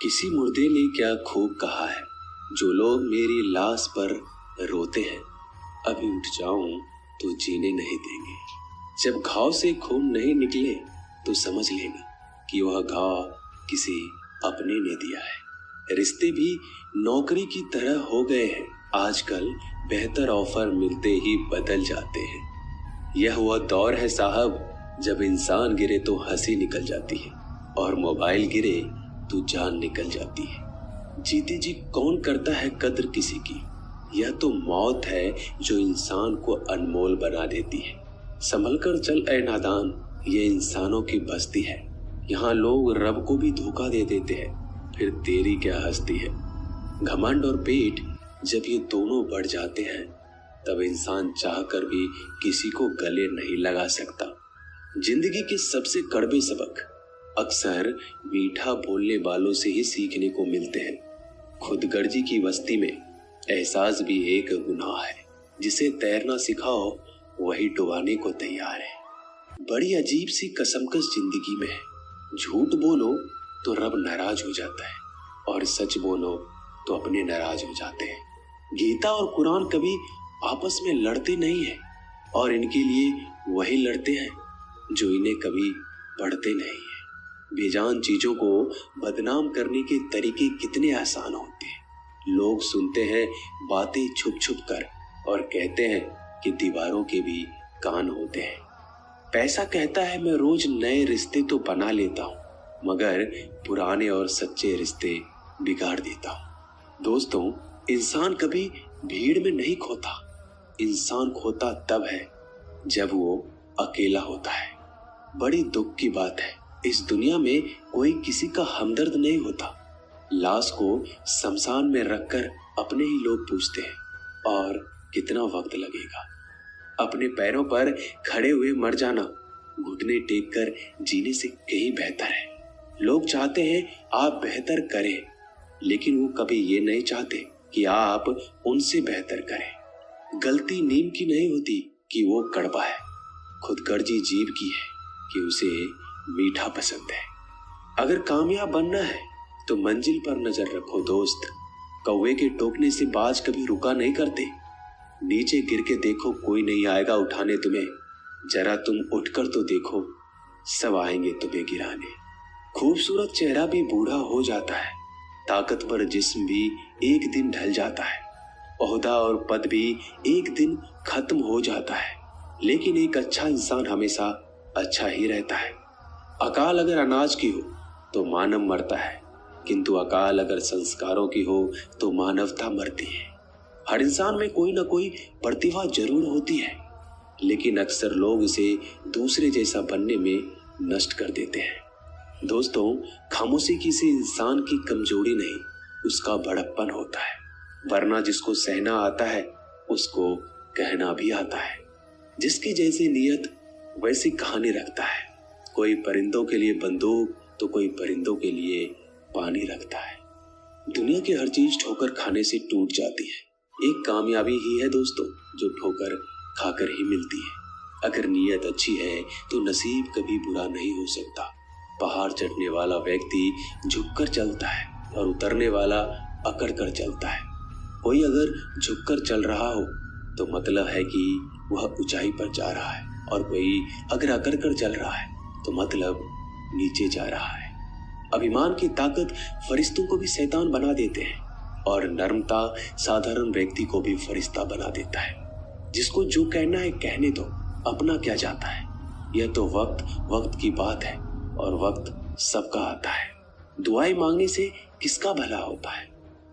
किसी मुर्दे ने क्या खूब कहा है, जो लोग मेरी लाश पर रोते हैं, अभी उठ जाऊं तो जीने नहीं देंगे। जब घाव से खून नहीं निकले तो समझ लेना कि वह घाव किसी अपने ने दिया है। रिश्ते भी नौकरी की तरह हो गए हैं, आजकल बेहतर ऑफर मिलते ही बदल जाते हैं। यह वह दौर है साहब, जब इंसान गिरे तो हंसी निकल जाती है और मोबाइल गिरे तो जान निकल जाती है। जीते जी कौन करता है कद्र किसी की, यह तो मौत है जो इंसान को अनमोल बना देती है। संभल कर चल ऐ नादान, ये इंसानों की बस्ती है। यहाँ लोग रब को भी धोखा दे देते हैं, फिर तेरी क्या हस्ती है। घमंड और पेट जब ये दोनों बढ़ जाते हैं, तब इंसान चाहकर भी किसी को गले नहीं लगा सकता। जिंदगी के सबसे कड़वे सबक अक्सर मीठा बोलने वालों से ही सीखने को मिलते हैं। खुदगर्जी की बस्ती में एहसास भी एक गुनाह है, जिसे तैरना सिखाओ वही डुबाने को तैयार है। बड़ी अजीब सी कसमकस जिंदगी में है। झूठ बोलो तो रब नाराज हो जाता है और सच बोलो तो अपने नाराज हो जाते हैं। गीता और कुरान कभी आपस में लड़ते नहीं है, और इनके लिए वही लड़ते हैं जो इन्हें कभी पढ़ते नहीं है। बेजान चीजों को बदनाम करने के तरीके कितने आसान होते हैं। लोग सुनते हैं बातें छुप छुप कर और कहते हैं कि दीवारों के भी कान होते हैं। पैसा कहता है मैं रोज नए रिश्ते तो बना लेता हूँ, मगर पुराने और सच्चे रिश्ते बिगाड़ देता हूँ। दोस्तों, इंसान कभी भीड़ में नहीं खोता। इंसान खोता तब है जब वो अकेला होता है। बड़ी दुख की बात है, इस दुनिया में कोई किसी का हमदर्द नहीं होता। लाश को शमशान में रखकर अपने ही लोग पूछते हैं और कितना वक्त लगेगा। अपने पैरों पर खड़े हुए मर जाना घुटने टेक कर जीने से कहीं बेहतर है। लोग चाहते हैं आप बेहतर करें, लेकिन वो कभी ये नहीं चाहते कि आप उनसे बेहतर करें। गलती नीम की नहीं होती कि वो कड़वा है, खुदगर्जी जीव की है कि उसे मीठा पसंद है। अगर कामयाब बनना है तो मंजिल पर नजर रखो दोस्त। कौवे के टोकने से बाज कभी रुका नहीं करते। नीचे गिर के देखो, कोई नहीं आएगा उठाने तुम्हें। जरा तुम उठकर तो देखो, सब आएंगे तुम्हें गिराने। खूबसूरत चेहरा भी बूढ़ा हो जाता है, ताकतवर जिस्म भी एक दिन ढल जाता है, ओहदा और पद भी एक दिन खत्म हो जाता है, लेकिन एक अच्छा इंसान हमेशा अच्छा ही रहता है। अकाल अगर अनाज की हो तो मानव मरता है, किंतु अकाल अगर संस्कारों की हो तो मानवता मरती है। हर इंसान में कोई ना कोई प्रतिभा जरूर होती है, लेकिन अक्सर लोग इसे दूसरे जैसा बनने में नष्ट कर देते हैं। दोस्तों, खामोशी किसी इंसान की कमजोरी नहीं, उसका बड़प्पन होता है। वरना जिसको सहना आता है उसको कहना भी आता है। जिसकी जैसी नियत वैसी कहानी रखता है। कोई परिंदों के लिए बंदूक तो कोई परिंदों के लिए पानी रखता है। दुनिया की हर चीज ठोकर खाने से टूट जाती है। एक कामयाबी ही है दोस्तों जो ठोकर खाकर ही मिलती है। अगर नीयत अच्छी है तो नसीब कभी बुरा नहीं हो सकता। पहाड़ चढ़ने वाला व्यक्ति झुककर चलता है और उतरने वाला अकड़ कर चलता है। कोई अगर झुककर चल रहा हो तो मतलब है कि वह ऊंचाई पर जा रहा है, और कोई अगर अकड़ कर चल रहा है तो मतलब नीचे जा रहा है। अभिमान की ताकत फरिश्तों को भी शैतान बना देते हैं, और नर्मता साधारण व्यक्ति को भी फरिश्ता बना देता है। जिसको जो कहना है कहने दो, अपना क्या जाता है। यह तो वक्त की बात है, और वक्त सबका आता है। दुआएं मांगने से किसका भला होता है।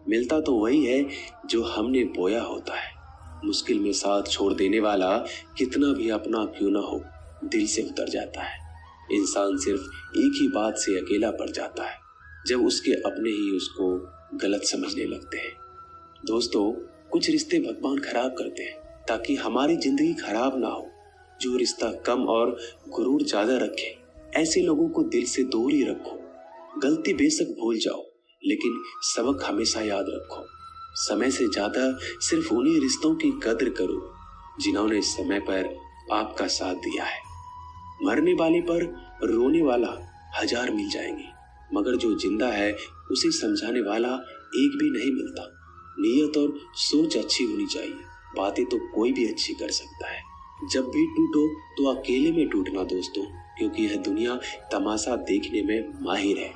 मिलता तो वही है जो हमने बोया होता है। मुश्किल में साथ छोड़ देने वाला कितना भी अपना क्यों ना हो, दिल से उतर जाता है। इंसान सिर्फ एक ही बात से अकेला पड़ जाता है, जब उसके अपने ही उसको गलत समझने लगते हैं। दोस्तों, कुछ रिश्ते भगवान खराब करते हैं ताकि हमारी जिंदगी खराब ना हो। जो रिश्ता कम और गुरूर ज्यादा रखे, ऐसे लोगों को दिल से दूर ही रखो। गलती बेशक भूल जाओ, लेकिन सबक हमेशा याद रखो। समय से ज्यादा सिर्फ उन्हीं रिश्तों की कद्र करो जिन्होंने समय पर आपका साथ दिया है। मरने वाले पर रोने वाला 1000 मिल जाएंगे, मगर जो जिंदा है उसे समझाने वाला एक भी नहीं मिलता। नीयत और सोच अच्छी होनी चाहिए। बातें तो कोई भी अच्छी कर सकता है। जब भी टूटो तो अकेले में टूटना दोस्तों, क्योंकि यह दुनिया तमाशा देखने में माहिर है।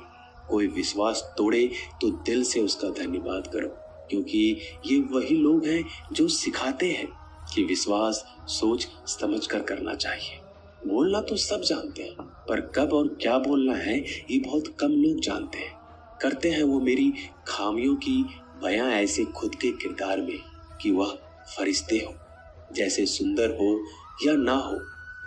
कोई विश्वास तोड़े तो दिल से उसका धन्यवाद करो, क्योंकि ये वही लोग हैं जो सिखाते हैं कि विश्वास सोच समझ कर करना चाहिए। बोलना तो सब जानते हैं, पर कब और क्या बोलना है ये बहुत कम लोग जानते हैं। करते हैं वो मेरी खामियों की बयां ऐसे खुद के किरदार में कि वह फरिश्ते हो, जैसे सुंदर हो या ना हो,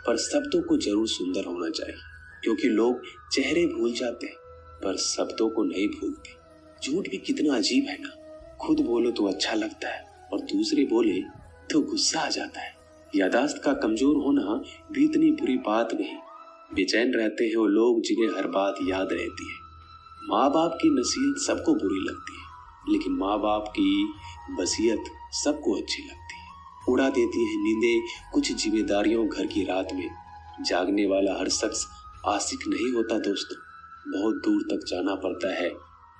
पर शब्दों को जरूर सुंदर होना चाहिए, क्योंकि लोग चेहरे भूल जाते हैं पर शब्दों को नहीं भूलते। झूठ भी कितना अजीब है ना, खुद बोलो तो अच्छा लगता है और दूसरे बोले तो गुस्सा आ जाता है। यादाश्त का कमजोर होना भी इतनी बुरी बात नहीं। बेचैन रहते हैं वो लोग जिन्हें हर बात याद रहती है। माँ बाप की नसीहत सबको बुरी लगती है, लेकिन माँ बाप की वसीयत सबको अच्छी लगती है। उड़ा देती है नींदें कुछ जिम्मेदारियों घर की रात में। जागने वाला हर शख्स आशिक नहीं होता दोस्तों। बहुत दूर तक जाना पड़ता है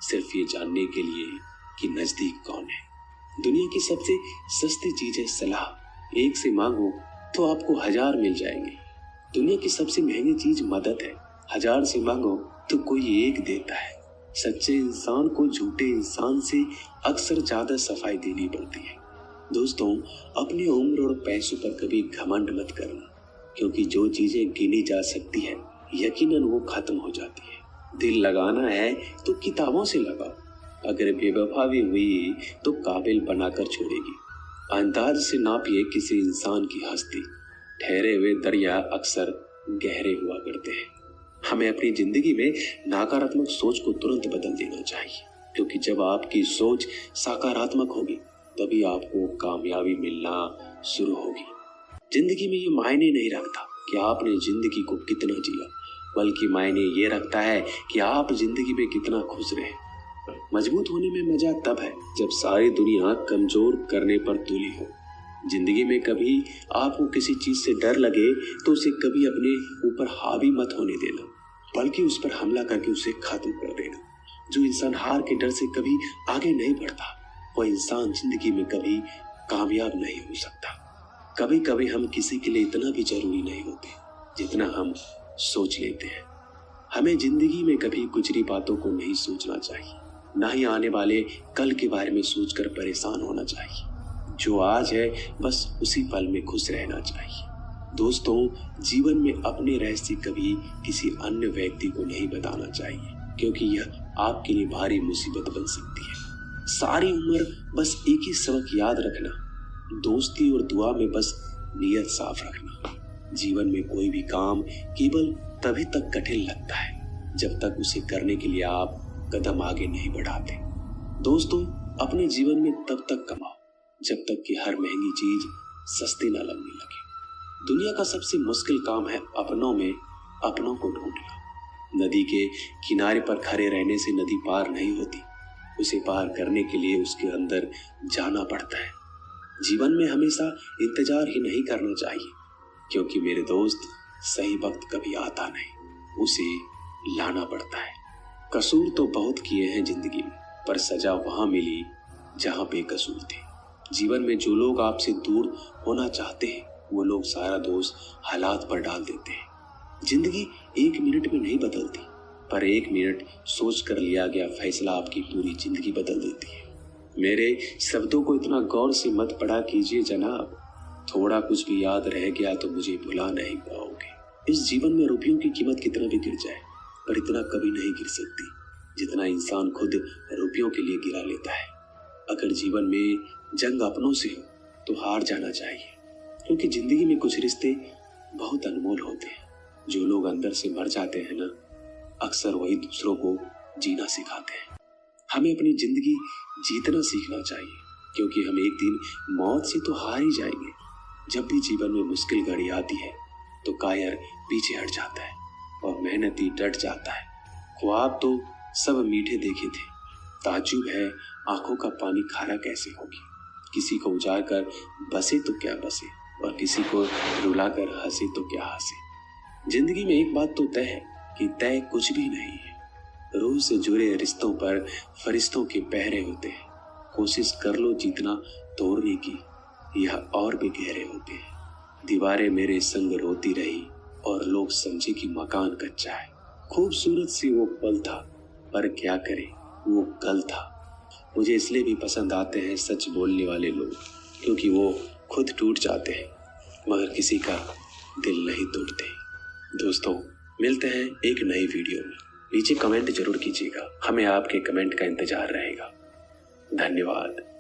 सिर्फ ये जानने के लिए कि नजदीक कौन है। दुनिया की सबसे सस्ती चीज है सलाह। एक से मांगो तो आपको 1000 मिल जाएंगे। दुनिया की सबसे महंगी चीज मदद है। 1000 से मांगो तो कोई एक देता है। सच्चे इंसान को झूठे इंसान से अक्सर ज्यादा सफाई देनी पड़ती है। दोस्तों, अपनी उम्र और पैसों पर कभी घमंड मत करना, क्योंकि जो चीजें गिनी जा सकती है यकीनन वो खत्म हो जाती है। दिल लगाना है तो किताबों से लगाओ। अगर बेवफा भी हुई तो काबिल बनाकर छोड़ेगी। अंदाज से नापिए किसी इंसान की हस्ती। ठहरे हुए दरिया अक्सर गहरे हुआ करते हैं। हमें अपनी जिंदगी में नकारात्मक सोच को तुरंत बदल देना चाहिए, क्योंकि जब आपकी सोच सकारात्मक होगी तभी आपको कामयाबी मिलना शुरू होगी। जिंदगी में ये मायने नहीं रखता कि आपने जिंदगी को कितना जिया, बल्कि मायने ये रखता है कि आप जिंदगी में कितना खुश रहे। मजबूत होने में मजा तब है जब सारी दुनिया कमजोर करने पर तुली हो। जिंदगी में कभी आपको किसी चीज से डर लगे तो उसे कभी अपने ऊपर हावी मत होने देना, बल्कि उस पर हमला करके उसे खत्म कर देना। जो इंसान हार के डर से कभी आगे नहीं बढ़ता, वह इंसान जिंदगी में कभी कामयाब नहीं हो सकता। कभी कभी हम किसी के लिए इतना भी जरूरी नहीं होते जितना हम सोच लेते हैं। हमें जिंदगी में कभी गुजरी बातों को नहीं सोचना चाहिए, ना ही आने वाले कल के बारे में सोचकर परेशान होना चाहिए। जो आज है बस उसी पल में खुश रहना चाहिए। दोस्तों, जीवन में अपने रहस्य कभी किसी अन्य व्यक्ति को नहीं बताना चाहिए, क्योंकि यह आपके लिए भारी मुसीबत बन सकती है। सारी उम्र बस एक ही सबक याद रखना, दोस्ती और दुआ में बस नीयत साफ रखना। जीवन में कोई भी काम केवल तभी तक कठिन लगता है जब तक उसे करने के लिए आप कदम आगे नहीं बढ़ाते। दोस्तों, अपने जीवन में तब तक कमाओ जब तक कि हर महंगी चीज सस्ती ना लगने लगे। दुनिया का सबसे मुश्किल काम है अपनों में अपनों को ढूंढना। नदी के किनारे पर खड़े रहने से नदी पार नहीं होती, उसे पार करने के लिए उसके अंदर जाना पड़ता है। जीवन में हमेशा इंतजार ही नहीं करना चाहिए, क्योंकि मेरे दोस्त सही वक्त कभी आता नहीं, उसे लाना पड़ता है। कसूर तो बहुत किए हैं जिंदगी में, पर सजा वहां मिली जहां बेकसूर थे। जीवन में जो लोग आपसे दूर होना चाहते हैं वो लोग सारा दोष हालात पर डाल देते हैं। जिंदगी 1 मिनट में नहीं बदलती, पर 1 मिनट सोच कर लिया गया फैसला आपकी पूरी जिंदगी बदल देती है। मेरे शब्दों को इतना गौर से मत पढ़ा कीजिए जनाब। थोड़ा कुछ भी याद रह गया तो मुझे भुला नहीं पाओगे। इस जीवन में रुपयों की कीमत कितना भी गिर जाए, पर इतना कभी नहीं गिर सकती जितना इंसान खुद रुपयों के लिए गिरा लेता है। अगर जीवन में जंग अपनों से हो तो हार जाना चाहिए, क्योंकि जिंदगी में कुछ रिश्ते बहुत अनमोल होते हैं। जो लोग अंदर से मर जाते हैं ना, अक्सर वही दूसरों को जीना सिखाते हैं। हमें अपनी जिंदगी जीतना सीखना चाहिए, क्योंकि हम एक दिन मौत से तो हार ही जाएंगे। जब भी जीवन में मुश्किल घड़ी आती है तो कायर पीछे हट जाता है और मेहनती डट जाता है। ख्वाब तो सब मीठे देखे थे, ताज्जुब है आंखों का पानी खारा कैसे होगी। किसी को उजाड़ कर बसे तो क्या बसे, और किसी को रुलाकर हंसे तो क्या हंसे। जिंदगी में एक बात तो तय है कि तय कुछ भी नहीं है। रूह से जुड़े रिश्तों पर फरिश्तों के पहरे होते हैं। कोशिश कर लो जितना तोड़ने की, यह और भी गहरे होते हैं। दीवारें मेरे संग रोती रही और लोग समझे कि मकान कच्चा है। खूबसूरत सी वो पल था, पर क्या करें, वो कल था। मुझे इसलिए भी पसंद आते हैं सच बोलने वाले लोग, क्योंकि वो खुद टूट जाते हैं मगर किसी का दिल नहीं तोड़ते। दोस्तों, मिलते हैं एक नई वीडियो में। नीचे कमेंट जरूर कीजिएगा, हमें आपके कमेंट का इंतजार रहेगा। धन्यवाद।